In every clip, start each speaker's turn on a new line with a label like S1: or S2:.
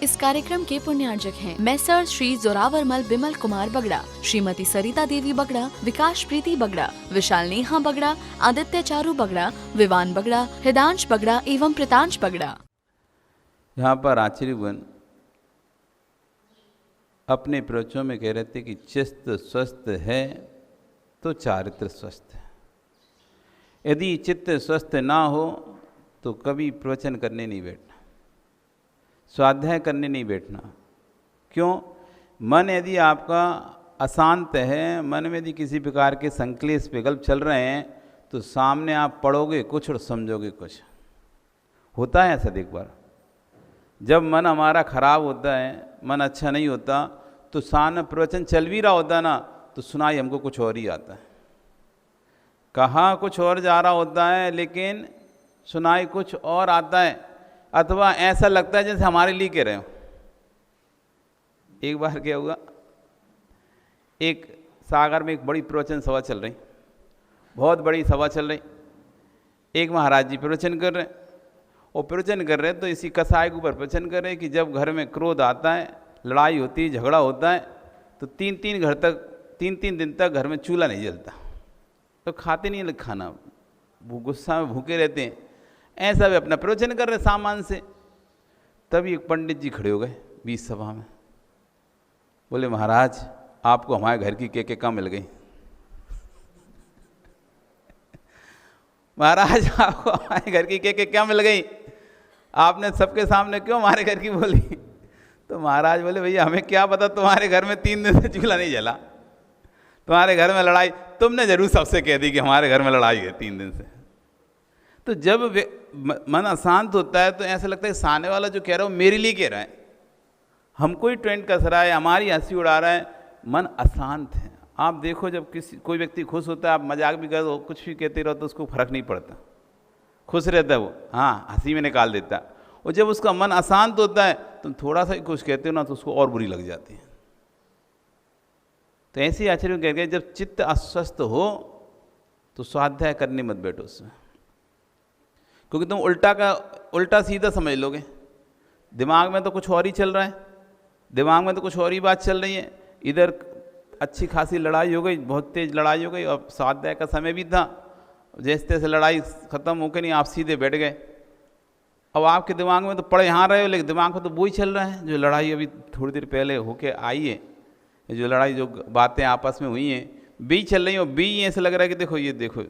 S1: इस कार्यक्रम के पुण्यार्जक हैं मैसर श्री जोरावरमल बिमल कुमार बगड़ा, श्रीमती सरिता देवी बगड़ा, विकास प्रीति बगड़ा, विशाल नेहा बगड़ा, आदित्य चारू बगड़ा, विवान बगड़ा, हृदांश बगड़ा एवं प्रितांश बगड़ा।
S2: यहाँ पर आचार्यगण अपने प्रवचनों में कह रहे थे कि चित्त स्वस्थ है तो चारित्र स्वस्थ है। यदि चित्त स्वस्थ ना हो तो कभी प्रवचन करने नहीं बैठना, स्वाध्याय करने नहीं बैठना। क्यों? मन यदि आपका अशांत है, मन में यदि किसी प्रकार के संक्लेश विकल्प चल रहे हैं तो सामने आप पढ़ोगे कुछ और समझोगे कुछ। होता है ऐसा एक बार, जब मन हमारा खराब होता है, मन अच्छा नहीं होता, तो सामने प्रवचन चल भी रहा होता ना तो सुनाई हमको कुछ और ही आता है, कहाँ कुछ और जा रहा होता है लेकिन सुनाई कुछ और आता है, अथवा ऐसा लगता है जैसे हमारे लिए कह रहे हो। एक बार क्या हुआ, एक सागर में एक बड़ी प्रवचन सभा चल रही, बहुत बड़ी सभा चल रही। एक महाराज जी प्रवचन कर रहे हैं, और प्रवचन कर रहे हैं तो इसी कसाय के ऊपर प्रवचन कर रहे हैं कि जब घर में क्रोध आता है, लड़ाई होती है, झगड़ा होता है, तो तीन तीन दिन तक घर में चूल्हा नहीं जलता, तो खाते नहीं खाना, वो गुस्सा में भूखे रहते हैं। ऐसा वे अपना प्रवचन कर रहे सामान से। तभी एक पंडित जी खड़े हो गए बीच सभा में, बोले महाराज आपको हमारे घर की केक कहाँ मिल गई? महाराज आपको हमारे घर की केक क्या मिल गई? आपने सबके सामने क्यों हमारे घर की बोली? तो महाराज बोले भैया हमें क्या पता, तुम्हारे घर में 3 दिन से चूल्हा नहीं जला, तुम्हारे घर में लड़ाई, तुमने जरूर सबसे कह दी कि हमारे घर में लड़ाई है 3 दिन से। तो जब मन अशांत होता है तो ऐसा लगता है सामने वाला जो कह रहा है वो मेरे लिए कह रहा है, हमको ही ट्रेंड कस रहा है, हमारी हंसी उड़ा रहा है, मन अशांत है। आप देखो जब कोई व्यक्ति खुश होता है, आप मजाक भी कर दो, कुछ भी कहते रहो तो उसको फर्क नहीं पड़ता, खुश रहता है वो, हाँ हंसी में निकाल देता है। और जब उसका मन अशांत होता है तुम थोड़ा सा ही कुछ कहते हो ना तो उसको और बुरी लग जाती है। तो ऐसे ही आचार्य कह गए जब चित्त अस्वस्थ हो तो स्वाध्याय करने मत बैठो उसमें, क्योंकि तुम उल्टा सीधा समझ लोगे। दिमाग में तो कुछ और ही चल रहा है, दिमाग में तो कुछ और ही बात चल रही है। इधर अच्छी खासी लड़ाई हो गई, बहुत तेज लड़ाई हो गई, और स्वाध्याय का समय भी था, जैसे तैसे लड़ाई खत्म होकर नहीं आप सीधे बैठ गए। अब आपके दिमाग में तो पढ़े यहाँ रहे हो, लेकिन दिमाग में तो वही चल रहा है जो लड़ाई अभी थोड़ी देर पहले होके आई है, जो लड़ाई जो बातें आपस में हुई हैं भी चल रही हैं, और भी ऐसा लग रहा है कि देखो ये देखो।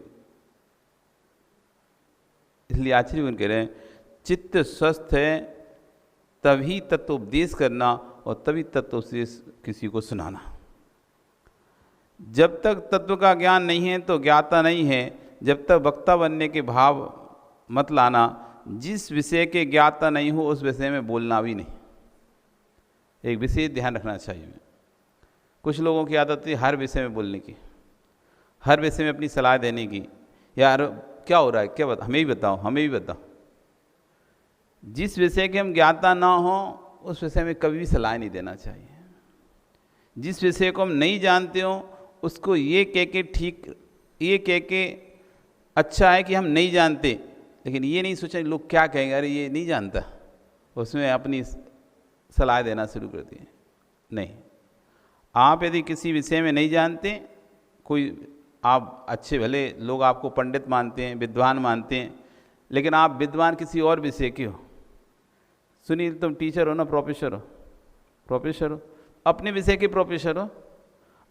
S2: इसलिए आचार्य कह रहे हैं चित्त स्वस्थ है तभी तत्वोपदेश करना और तभी तत्वोपदेश किसी को सुनाना। जब तक तत्व का ज्ञान नहीं है तो ज्ञाता नहीं है, जब तक वक्ता बनने के भाव मत लाना। जिस विषय के ज्ञाता नहीं हो उस विषय में बोलना भी नहीं। एक विषय ध्यान रखना चाहिए। कुछ लोगों की आदत है हर विषय में बोलने की, हर विषय में अपनी सलाह देने की। यार क्या हो रहा है, क्या बता, हमें भी बताओ, हमें भी बताओ। जिस विषय के हम ज्ञाता ना हो उस विषय में कभी भी सलाह नहीं देना चाहिए। जिस विषय को हम नहीं जानते हो उसको ये कह के अच्छा है कि हम नहीं जानते, लेकिन ये नहीं सोचा लोग क्या कहेंगे, अरे ये नहीं जानता, उसमें अपनी सलाह देना शुरू कर दिए। नहीं, आप यदि किसी विषय में नहीं जानते, कोई आप अच्छे भले लोग आपको पंडित मानते हैं, विद्वान मानते हैं, लेकिन आप विद्वान किसी और विषय के हो। सुनील तुम टीचर हो ना, प्रोफेसर हो, अपने विषय के प्रोफेसर हो,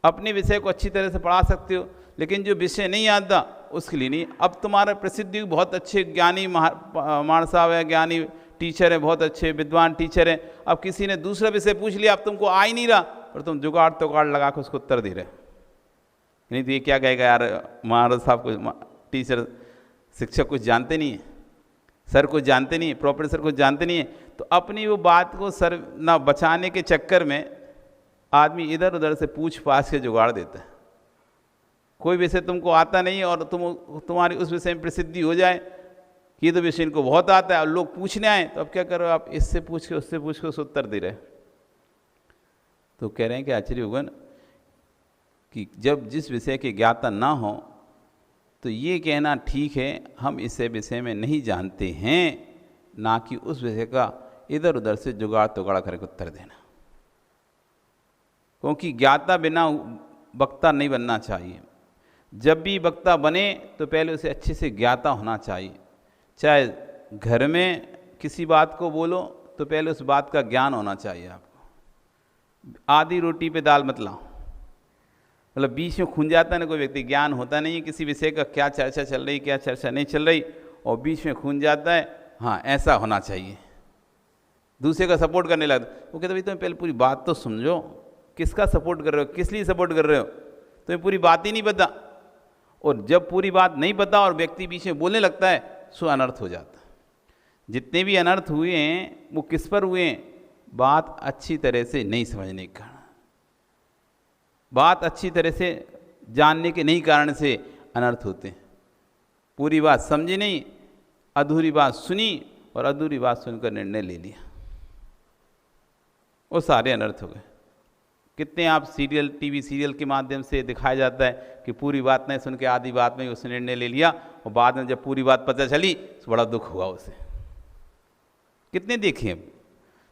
S2: अपने विषय को अच्छी तरह से पढ़ा सकते हो, लेकिन जो विषय नहीं आता उसके लिए नहीं। अब तुम्हारा प्रसिद्धि बहुत अच्छे ज्ञानी मान साहब है, ज्ञानी टीचर है, बहुत अच्छे विद्वान टीचर है, अब किसी ने दूसरा विषय पूछ लिया, अब तुमको आ ही नहीं रहा, और तुम जुगाड़ तुगाड़ लगा कर उसको उत्तर दे रहे। नहीं तो ये क्या कहेगा यार महाराज साहब को, टीचर शिक्षक कुछ जानते नहीं है, सर कुछ जानते नहीं है, प्रोफेसर कुछ जानते नहीं है। तो अपनी वो बात को सर ना बचाने के चक्कर में आदमी इधर उधर से पूछ पाछ के जुगाड़ देता है। कोई विषय तुमको आता नहीं है और तुम्हारी उस विषय में प्रसिद्धि हो जाए कि ये तो विषय इनको बहुत आता है और लोग पूछने आए, तो अब क्या करो, आप इससे पूछ के उससे पूछ के उस उत्तर दे रहे। तो कह रहे हैं कि आचार्यगण कि जब जिस विषय के ज्ञाता ना हो तो ये कहना ठीक है हम इस विषय में नहीं जानते हैं, ना कि उस विषय का इधर उधर से जुगाड़ तुगाड़ करके उत्तर देना, क्योंकि ज्ञाता बिना वक्ता नहीं बनना चाहिए। जब भी वक्ता बने तो पहले उसे अच्छे से ज्ञाता होना चाहिए। चाहे घर में किसी बात को बोलो तो पहले उस बात का ज्ञान होना चाहिए आपको। आधी रोटी पे दाल मत लाओ, मतलब बीच में खून जाता है ना कोई व्यक्ति, ज्ञान होता नहीं है किसी विषय का, क्या चर्चा चल रही क्या चर्चा नहीं चल रही, और बीच में खून जाता है। हाँ, ऐसा होना चाहिए। दूसरे का सपोर्ट करने लगता, वो कहते भाई तुम्हें पहले पूरी बात तो समझो, किसका सपोर्ट कर रहे हो, किस लिए सपोर्ट कर रहे हो, तुम्हें पूरी बात ही नहीं पता। और जब पूरी बात नहीं पता और व्यक्ति बीच में बोलने लगता है, सो अनर्थ हो जाता है। जितने भी अनर्थ हुए हैं वो किस पर हुए हैं? बात अच्छी तरह से नहीं समझने के कारण, बात अच्छी तरह से जानने के नहीं कारण से अनर्थ होते हैं। पूरी बात समझी नहीं, अधूरी बात सुनी और अधूरी बात सुनकर निर्णय ले लिया, वो सारे अनर्थ हो गए। कितने आप सीरियल, टीवी सीरियल के माध्यम से दिखाया जाता है कि पूरी बात नहीं सुन के आधी बात में उसने निर्णय ले लिया, और बाद में जब पूरी बात पता चली तो बड़ा दुख हुआ उसे। कितने देखे।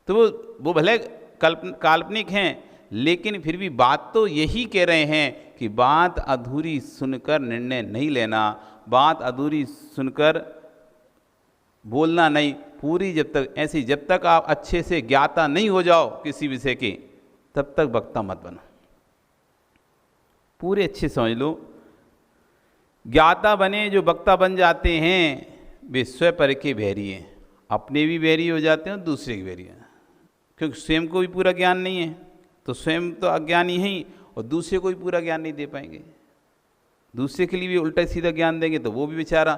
S2: तो वो भले काल्पनिक हैं, लेकिन फिर भी बात तो यही कह रहे हैं कि बात अधूरी सुनकर निर्णय नहीं लेना, बात अधूरी सुनकर बोलना नहीं, पूरी जब तक आप अच्छे से ज्ञाता नहीं हो जाओ किसी विषय के, तब तक वक्ता मत बनो। पूरे अच्छे समझ लो, ज्ञाता बने जो वक्ता बन जाते हैं वे स्वपर के बैरी हैं, अपने भी बैरी हो जाते हैं और दूसरे की बैरी हैं। क्योंकि स्वयं को भी पूरा ज्ञान नहीं है तो स्वयं तो अज्ञानी है ही, और दूसरे को भी पूरा ज्ञान नहीं दे पाएंगे। दूसरे के लिए भी उल्टा सीधा ज्ञान देंगे तो वो भी बेचारा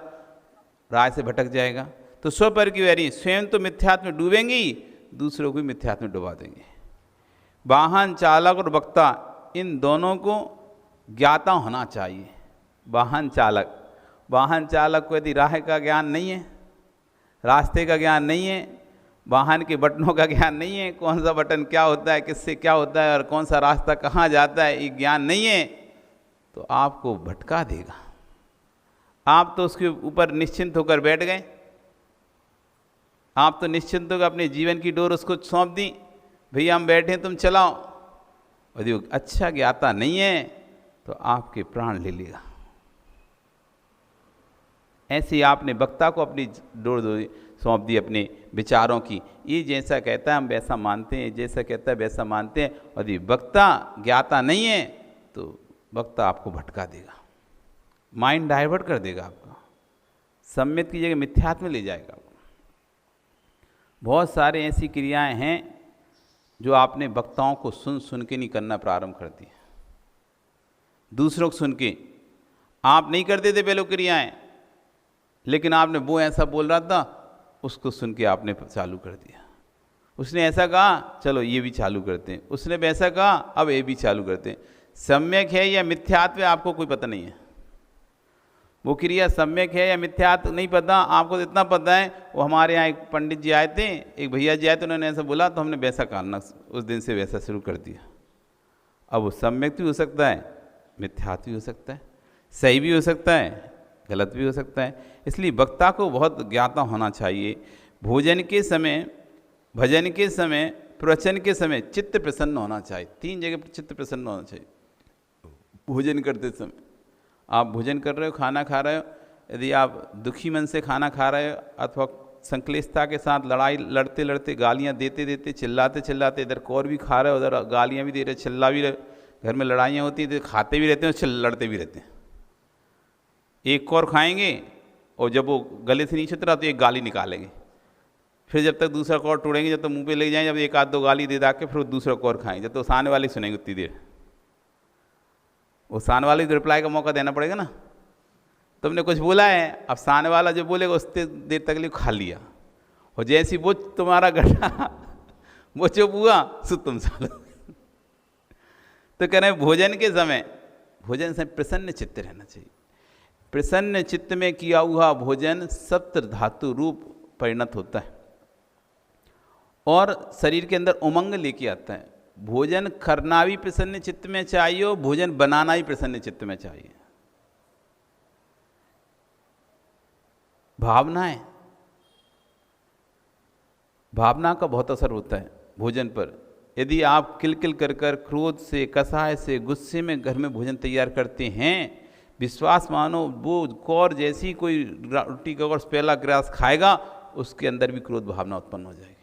S2: राह से भटक जाएगा। तो स्वपर की बैरी, स्वयं तो मिथ्यात्व में डूबेंगे ही, दूसरों को भी मिथ्यात्व में डुबा देंगे। वाहन चालक और वक्ता, इन दोनों को ज्ञाता होना चाहिए। वाहन चालक को यदि राह का ज्ञान नहीं है, रास्ते का ज्ञान नहीं है, वाहन के बटनों का ज्ञान नहीं है, कौन सा बटन क्या होता है, किससे क्या होता है और कौन सा रास्ता कहाँ जाता है, ये ज्ञान नहीं है, तो आपको भटका देगा। आप तो उसके ऊपर निश्चिंत होकर बैठ गए, आप तो निश्चिंत होकर अपने जीवन की डोर उसको सौंप दी, भैया हम बैठे तुम चलाओ। यदि वो अच्छा ज्ञाता नहीं है तो आपके प्राण ले लेगा। ऐसे ही आपने वक्ता को अपनी डोर सौंप दी अपने विचारों की, ये जैसा कहता है हम वैसा मानते हैं, जैसा कहता है वैसा मानते हैं। और यदि वक्ता ज्ञाता नहीं है तो वक्ता आपको भटका देगा, माइंड डाइवर्ट कर देगा आपका, सम्यक की जगह मिथ्यात्व में ले जाएगा। बहुत सारे ऐसी क्रियाएं हैं जो आपने वक्ताओं को सुन सुन के नहीं करना प्रारंभ कर दिया। दूसरों को सुन के आप नहीं करते थे पहले क्रियाएं, लेकिन आपने वो ऐसा बोल रहा था उसको सुन के आपने चालू कर दिया। उसने ऐसा कहा चलो ये भी चालू करते हैं, उसने वैसा कहा अब ये भी चालू करते हैं। सम्यक है या मिथ्यात्व है आपको कोई पता नहीं है। वो क्रिया सम्यक है या मिथ्यात्व नहीं पता, आपको तो इतना पता है। वो हमारे यहाँ एक पंडित जी आए थे, एक भैया जी आए थे, उन्होंने ऐसा बोला तो हमने वैसा करना, उस दिन से वैसा शुरू कर दिया। अब वो सम्यक भी हो सकता है, मिथ्यात्व भी हो सकता है, सही भी हो सकता है, गलत भी हो सकता है। इसलिए वक्ता को बहुत ज्ञाता होना चाहिए। भोजन के समय, भजन के समय, प्रवचन के समय चित्त प्रसन्न होना चाहिए। 3 जगह पर चित्त प्रसन्न होना चाहिए। भोजन करते समय आप भोजन कर रहे हो, खाना खा रहे हो, यदि आप दुखी मन से खाना खा रहे हो अथवा संक्लिष्टता के साथ लड़ते लड़ते, गालियाँ देते देते, चिल्लाते चिल्लाते, इधर कौर भी खा रहे हो, उधर गालियाँ भी दे रहे, चिल्ला भी रहे, घर में लड़ाइयाँ होती हैं तो खाते भी रहते हैं, लड़ते भी रहते हैं। एक कौर खाएंगे और जब वो गले से नहीं उतरा तो एक गाली निकालेंगे, फिर जब तक दूसरा कौर तोड़ेंगे, जब तक मुंह पे ले जाएं, जब एक आध दो गाली दे के फिर दूसरा कौर खाएंगे, जब तो सामने वाले सुनेंगे उतनी देर। वो सामने वाले को रिप्लाई का मौका देना पड़ेगा ना, तुमने कुछ बोला है, अब सामने वाला जो बोलेगा उतनी देर तक लिए खा लिया, और जैसी वो तुम्हारा गड्ढा वो चुप हुआ सो तुम चलो। तो कह रहे भोजन के समय, भोजन से प्रसन्न चित्त रहना चाहिए। प्रसन्न चित्त में किया हुआ भोजन सप्त धातु रूप परिणत होता है और शरीर के अंदर उमंग लेके आता है। भोजन करना भी प्रसन्न चित्त में चाहिए और भोजन बनाना भी प्रसन्न चित्त में चाहिए। भावनाएं, भावना का बहुत असर होता है भोजन पर। यदि आप किलकिल कर कर क्रोध से, कसाय से, गुस्से में घर में भोजन तैयार करते हैं, विश्वास मानो वो कौर जैसी कोई रोटी का और पहला ग्रास खाएगा उसके अंदर भी क्रोध भावना उत्पन्न हो जाएगी।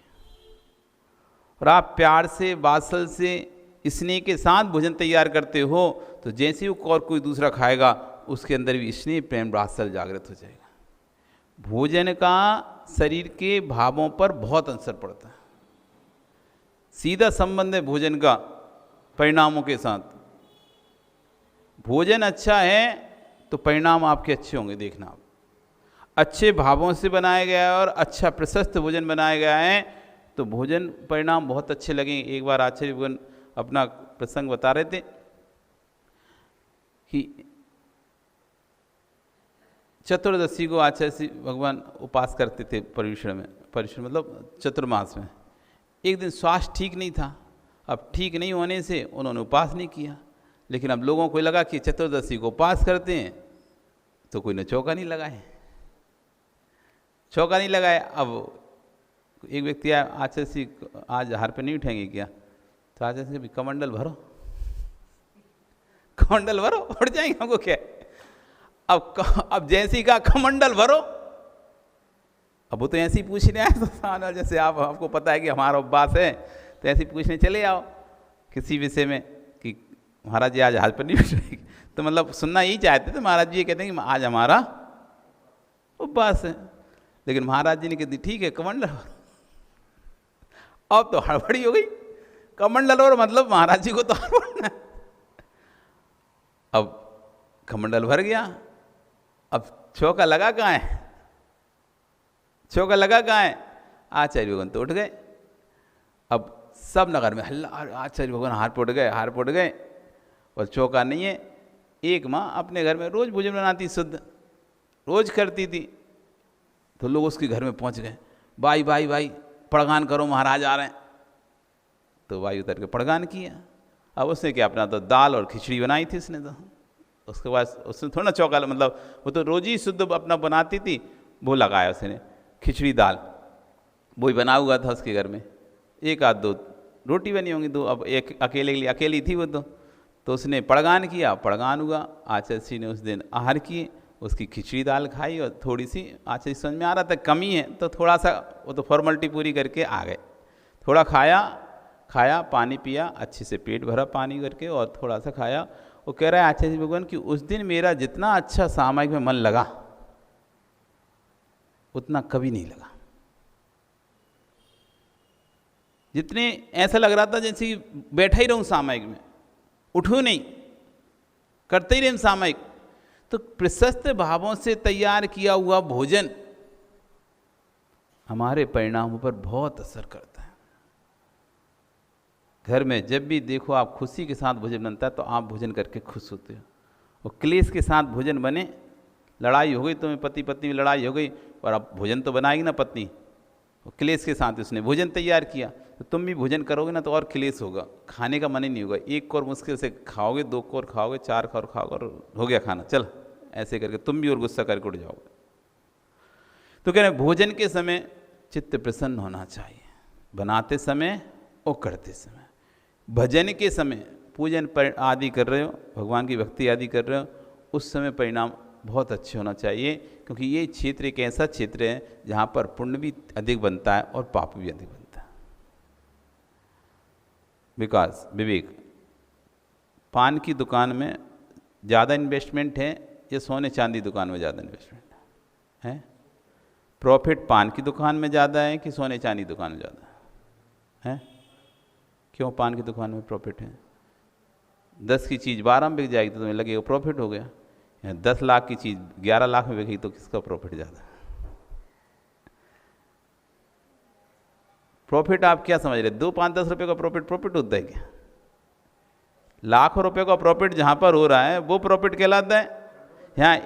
S2: और आप प्यार से, वात्सल से, स्नेह के साथ भोजन तैयार करते हो तो जैसे वो कौर कोई दूसरा खाएगा उसके अंदर भी स्नेह, प्रेम, वात्सल जागृत हो जाएगा। भोजन का शरीर के भावों पर बहुत असर पड़ता है, सीधा संबंध है भोजन का परिणामों के साथ। भोजन अच्छा है तो परिणाम आपके अच्छे होंगे। देखना आप अच्छे भावों से बनाया गया है और अच्छा प्रशस्त भोजन बनाया गया है तो भोजन परिणाम बहुत अच्छे लगेंगे। एक बार आचार्य भगवान अपना प्रसंग बता रहे थे कि चतुर्दशी को आचार्य भगवान उपास करते थे पर्युषण में, पर्युषण मतलब चतुर्मास में। एक दिन स्वास्थ्य ठीक नहीं था, अब ठीक नहीं होने से उन्होंने उपास नहीं किया, लेकिन अब लोगों को लगा कि चतुर्दशी को उपास करते हैं तो कोई ने चौका नहीं लगाए, चौका नहीं लगाए। अब एक व्यक्ति आया, आचार्य जी आज हार पे नहीं उठेंगे क्या? तो आचार्य जी कमंडल भरो, कमंडल भरो, उठ जाएंगे हमको क्या। अब जैसी का कमंडल भरो, अब वो तो ऐसे ही पूछने आए तो जैसे आपको पता है कि हमारा उपवास है तो ऐसे ही पूछने चले आओ किसी विषय में कि महाराज जी आज हाथ पर नहीं उठेगी, तो मतलब सुनना यही चाहते थे। महाराज जी ये कहते हैं कि आज हमारा उपवास है, लेकिन महाराज जी ने कहती ठीक है कमंडल। अब तो हड़बड़ी हो गई, कमंडल और मतलब महाराज जी को तो हड़बड़ना है। अब कमंडल भर गया, अब चौका लगा कहाँ है, चौका लगा कहाँ है? आचार्य भगवान तो उठ गए। अब सब नगर में हल्ला, आचार्य भगवान हार पे उठ गए, हार पे उठ गए और चौका नहीं है। एक माँ अपने घर में रोज भोजन बनाती, शुद्ध रोज करती थी, तो लोग उसके घर में पहुंच गए, भाई भाई भाई पड़गान करो महाराज आ रहे हैं। तो भाई उतर के पड़गान किया। अब उसने क्या अपना तो दाल और खिचड़ी बनाई थी उसने, तो उसके बाद उसने थोड़ा चौका, मतलब वो तो रोज ही शुद्ध अपना बनाती थी, वो लगाया उसने खिचड़ी दाल, वही बना हुआ था उसके घर में। एक आध दो रोटी बनी होंगी, दो, अब एक अकेले के लिए अकेली थी वो तो उसने पड़गान किया, पड़गान हुआ। आचार्य जी ने उस दिन आहार किए, उसकी खिचड़ी दाल खाई और थोड़ी सी आचार्य समझ में आ रहा था कमी है तो थोड़ा सा वो तो फॉर्मेलिटी पूरी करके आ गए। थोड़ा खाया पानी पिया, अच्छे से पेट भरा पानी करके और थोड़ा सा खाया। वो कह रहा है आचार्य भगवान कि उस दिन मेरा जितना अच्छा सामायिक में मन लगा उतना कभी नहीं लगा। जितने ऐसा लग रहा था जैसे कि बैठा ही रहूं सामायिक में, उठूं नहीं, करते ही रहूं सामायिक। तो प्रशस्त भावों से तैयार किया हुआ भोजन हमारे परिणामों पर बहुत असर करता है। घर में जब भी देखो आप खुशी के साथ भोजन बनता है तो आप भोजन करके खुश होते हो, और क्लेश के साथ भोजन बने, लड़ाई हो गई, तुम्हें पति पत्नी में लड़ाई हो गई और अब भोजन तो बनाएगी ना पत्नी, और क्लेश के साथ उसने भोजन तैयार किया, तो तुम भी भोजन करोगे ना तो और क्लेश होगा, खाने का मन ही नहीं होगा। एक कौर मुश्किल से खाओगे, दो कौर खाओगे, चार कौर खाओगे और हो गया खाना, चल ऐसे करके तुम भी और गुस्सा करके उठ जाओगे। तो कह रहे भोजन के समय चित्त प्रसन्न होना चाहिए, बनाते समय और करते समय। भजन के समय पूजन आदि कर रहे हो, भगवान की भक्ति आदि कर रहे हो, उस समय परिणाम बहुत अच्छे होना चाहिए, क्योंकि ये क्षेत्र एक ऐसा क्षेत्र है जहाँ पर पुण्य भी अधिक बनता है और पाप भी अधिक बनता है। विकास विवेक, पान की दुकान में ज़्यादा इन्वेस्टमेंट है या सोने चांदी दुकान में ज़्यादा इन्वेस्टमेंट है? प्रॉफिट पान की दुकान में ज़्यादा है कि सोने चांदी दुकान में ज़्यादा है? क्यों पान की दुकान में प्रॉफिट है? 10 की चीज़ 12 में बिक जाएगी तो तुम्हें लगेगा प्रॉफिट हो गया। 10 लाख की चीज़ 11 लाख में बिकेगी तो किसका प्रॉफिट ज़्यादा? प्रॉफिट आप क्या समझ रहे? 2, 5, 10 रुपये का प्रॉफिट होता है क्या? लाखों रुपए का प्रॉफिट जहाँ पर हो रहा है वो प्रॉफिट कहलाता है। यहाँ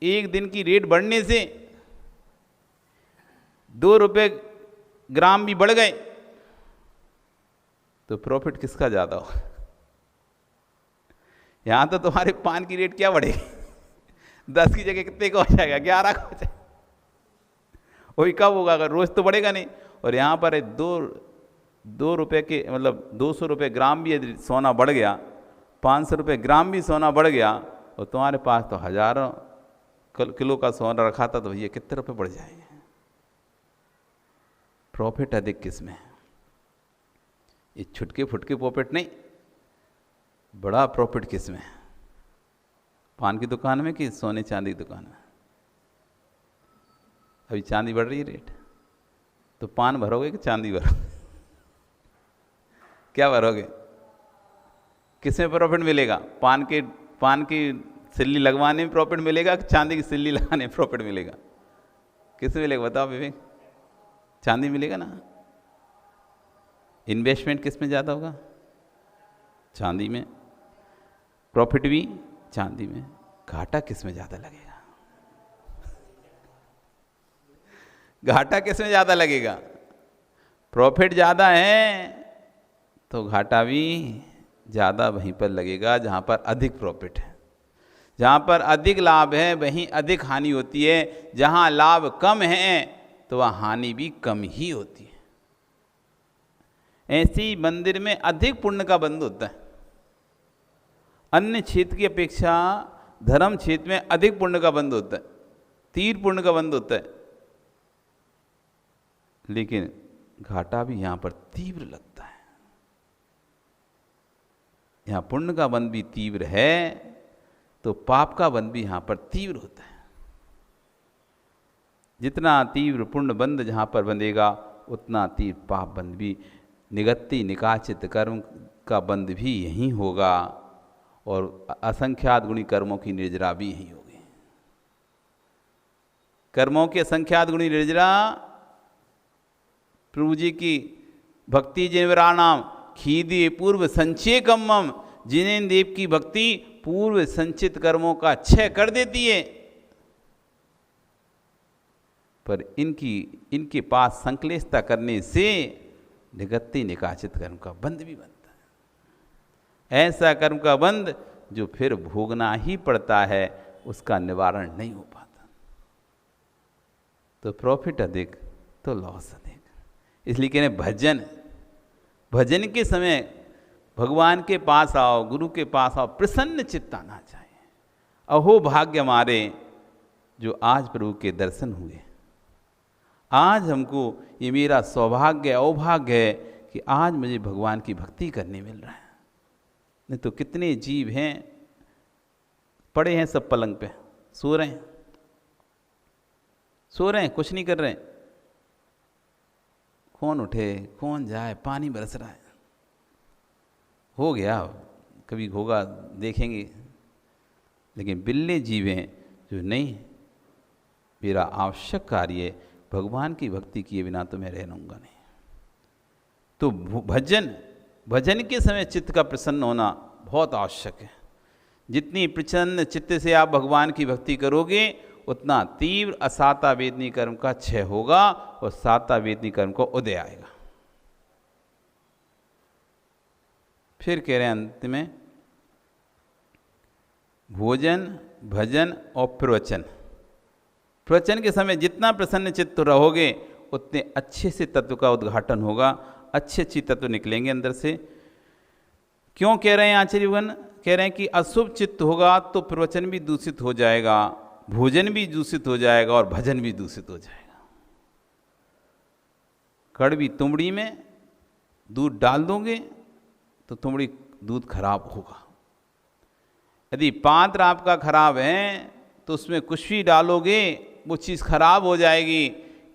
S2: एक दिन की रेट बढ़ने से 2 रुपये ग्राम भी बढ़ गए तो प्रॉफिट किसका ज़्यादा हो? यहाँ तो तुम्हारे पान की रेट क्या बढ़ेगी? 10 की जगह कितने का हो जाएगा? 11 का हो जाएगा। वही कब होगा, अगर रोज़ तो बढ़ेगा नहीं। और यहाँ पर 2 रुपये के मतलब 200 रुपये ग्राम भी यदि सोना बढ़ गया, 500 रुपये ग्राम भी सोना बढ़ गया, और तुम्हारे पास तो हज़ारों किलो का सोना रखा था, तो भैया कितने रुपये बढ़ जाएंगे। प्रॉफिट अधिक किस में है? ये छुटके फुटके प्रॉफिट नहीं, बड़ा प्रॉफिट किस में है? पान की दुकान में कि सोने चांदी की दुकान में? अभी चांदी बढ़ रही है रेट, तो पान भरोगे कि चांदी भरोगे? क्या भरोगे? किस में प्रॉफिट मिलेगा? पान की सिल्ली लगवाने में प्रॉफिट मिलेगा कि चांदी की सिल्ली लगाने में प्रॉफिट मिलेगा? किस में मिलेगा बताओ विवेक? चांदी मिलेगा ना। इन्वेस्टमेंट किस में ज़्यादा होगा? चांदी में। प्रॉफिट भी चांदी में। घाटा किस में ज़्यादा लगेगा? घाटा किस में ज़्यादा लगेगा? प्रॉफिट ज़्यादा है तो घाटा भी ज़्यादा वहीं पर लगेगा जहाँ पर अधिक प्रॉफिट है। जहाँ पर अधिक लाभ है वहीं अधिक हानि होती है। जहाँ लाभ कम है तो वह हानि भी कम ही होती है। ऐसी मंदिर में अधिक पुण्य का बंध होता है। अन्य क्षेत्र की अपेक्षा धर्म क्षेत्र में अधिक पुण्य का बंध होता है, तीव्र पुण्य का बंध होता है, लेकिन घाटा भी यहाँ पर तीव्र लगता है। यहाँ पुण्य का बंध भी तीव्र है तो पाप का बंध भी यहाँ पर तीव्र होता है। जितना तीव्र पुण्य बंध जहाँ पर बंधेगा उतना तीव्र पाप बंध भी, निगत्ति निकाचित कर्म का बंध भी यहीं होगा, और असंख्यात गुणी कर्मों की निर्जरा भी यहीं होगी। कर्मों की असंख्यात गुणी निर्जरा प्रभु जी की भक्ति जिनवराणाम खीदी पूर्व संचय कम्मम, जिन्हें देव की भक्ति पूर्व संचित कर्मों का क्षय कर देती है। पर इनके पास संक्लेशता करने से निगत्ति निकाचित कर्म का बंध भी बनता है। ऐसा कर्म का बंध जो फिर भोगना ही पड़ता है, उसका निवारण नहीं हो पाता। तो प्रॉफिट अधिक तो लॉस अधिक। इसलिए कहने भजन के समय भगवान के पास आओ, गुरु के पास आओ, प्रसन्न चित्त आना चाहिए। अहो भाग्य हमारे जो आज प्रभु के दर्शन हुए। आज हमको ये मेरा सौभाग्य अवभाग्य है कि आज मुझे भगवान की भक्ति करने मिल रहा है। नहीं तो कितने जीव हैं पड़े हैं सब पलंग पे, सो रहे हैं, कुछ नहीं कर रहे। कौन उठे कौन जाए, पानी बरस रहा है, हो गया कभी होगा देखेंगे। लेकिन बिल्ले जीव हैं जो नहीं, मेरा आवश्यक कार्य भगवान की भक्ति किए बिना तो मैं रह लूँगा नहीं। तो भजन के समय चित्त का प्रसन्न होना बहुत आवश्यक है। जितनी प्रसन्न चित्त से आप भगवान की भक्ति करोगे उतना तीव्र असाता वेदनी कर्म का क्षय होगा और साता वेदनी कर्म को उदय आएगा। फिर कह रहे हैं अंत में भोजन भजन और प्रवचन। प्रवचन के समय जितना प्रसन्न चित्त रहोगे उतने अच्छे से तत्व का उद्घाटन होगा, अच्छे तत्व निकलेंगे अंदर से। क्यों कह रहे हैं आचार्यगण? कह रहे हैं कि अशुभ चित्त होगा तो प्रवचन भी दूषित हो जाएगा, भोजन भी दूषित हो जाएगा और भजन भी दूषित हो जाएगा। कड़वी तुमड़ी में दूध डाल दोगे तो तुमड़ी दूध खराब होगा। यदि पात्र आपका खराब है तो उसमें कुछ भी डालोगे वो चीज़ खराब हो जाएगी।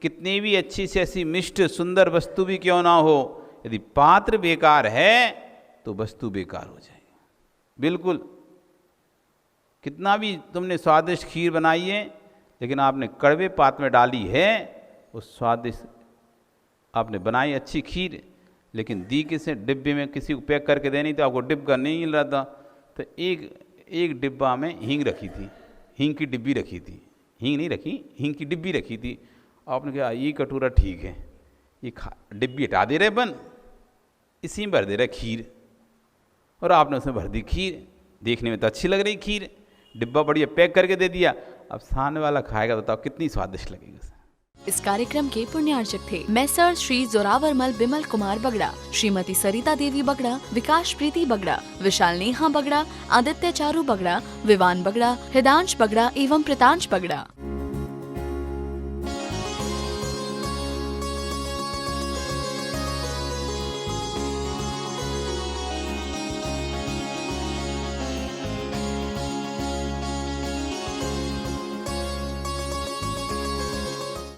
S2: कितनी भी अच्छी से ऐसी मिष्ट सुंदर वस्तु भी क्यों ना हो, यदि पात्र बेकार है तो वस्तु बेकार हो जाएगी। बिल्कुल, कितना भी तुमने स्वादिष्ट खीर बनाई है लेकिन आपने कड़वे पात्र में डाली है, उस स्वादिष्ट आपने बनाई अच्छी खीर लेकिन दी किसे डिब्बे में किसी को पैक करके देनी, तो आपको डिब्बा नहीं मिल रहा था, तो एक डिब्बा में हींग रखी थी, हींग की डिब्बी रखी थी, हींग नहीं रखी, हींग की डिब्बी रखी थी। आपने कहा ये कटोरा ठीक है, ये डिब्बी हटा दे रहे बन, इसी में भर दे रहे खीर, और आपने उसमें भर दी खीर। देखने में तो अच्छी लग रही खीर, डिब्बा बढ़िया पैक करके दे दिया। अब सामने वाला खाएगा, बताओ कितनी स्वादिष्ट लगेगी उसे।
S1: इस कार्यक्रम के पुण्यार्चक थे मैसर श्री जोरावरमल बिमल कुमार बगड़ा, श्रीमती सरिता देवी बगड़ा, विकास प्रीति बगड़ा, विशाल नेहा बगड़ा, आदित्य चारू बगड़ा, विवान बगड़ा, हृदांश बगड़ा एवं प्रतांश बगड़ा।